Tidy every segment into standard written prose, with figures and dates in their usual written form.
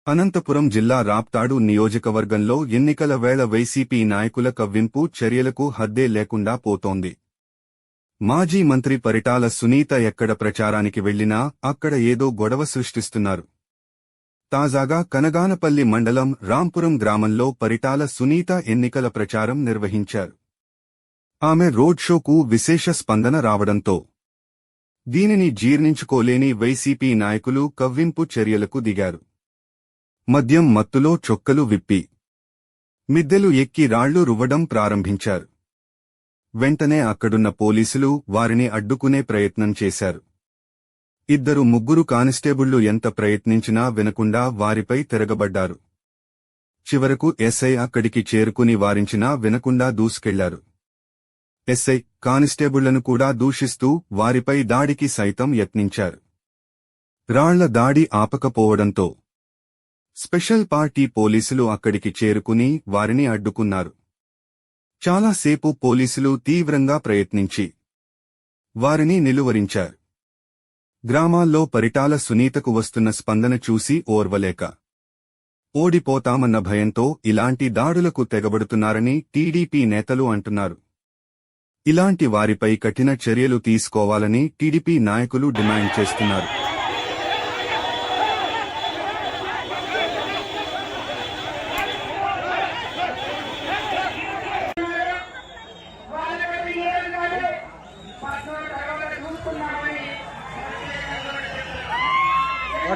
అనంతపురం జిల్లా రాప్తాడు నియోజకవర్గంలో ఎన్నికల వేళ వైసీపీ నాయకుల కవ్వింపు చర్యలకు హద్దే లేకుండా పోతోంది. మాజీ మంత్రి పరిటాల సునీత ఎక్కడ ప్రచారానికి వెళ్లినా అక్కడ ఏదో గొడవ సృష్టిస్తున్నారు. తాజాగా కనగానపల్లి మండలం రాంపురం గ్రామంలో పరిటాల సునీత ఎన్నికల ప్రచారం నిర్వహించారు. ఆమె రోడ్ షోకు విశేష స్పందన రావడంతో దీనిని జీర్ణించుకోలేని వైసీపీ నాయకులు కవ్వింపు చర్యలకు దిగారు. మద్యం మత్తులో చొక్కలు విప్పి మిద్దెలు ఎక్కి రాళ్లు రువ్వడం ప్రారంభించారు. వెంటనే అక్కడున్న పోలీసులు వారిని అడ్డుకునే ప్రయత్నం చేశారు. ముగ్గురు కానిస్టేబుళ్లు ఎంత ప్రయత్నించినా వినకుండా వారిపై తిరగబడ్డారు. చివరకు ఎస్ఐ అక్కడికి చేరుకుని వారించినా వినకుండా దూసుకెళ్లారు. ఎస్ఐ కానిస్టేబుళ్లను కూడా దూషిస్తూ వారిపై దాడికి సైతం యత్నించారు. రాళ్ల దాడి ఆపకపోవడంతో స్పెషల్ పార్టీ పోలీసులు అక్కడికి చేరుకుని వారిని అడ్డుకున్నారు. చాలాసేపు పోలీసులు తీవ్రంగా ప్రయత్నించి వారిని నిలువరించారు. గ్రామాల్లో పరిటాల సునీతకు వస్తున్న స్పందన చూసి ఓర్వలేక ఓడిపోతామన్న భయంతో ఇలాంటి దాడులకు తెగబడుతున్నారని టీడీపీ నేతలు అంటున్నారు. ఇలాంటి వారిపై కఠిన చర్యలు తీసుకోవాలని టీడీపీ నాయకులు డిమాండ్ చేస్తున్నారు.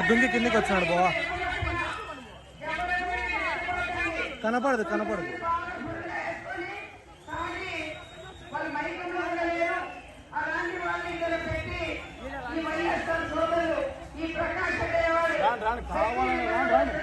దుంగి కిందకి వచ్చినాడు బావా, కనపడదు. కావాలని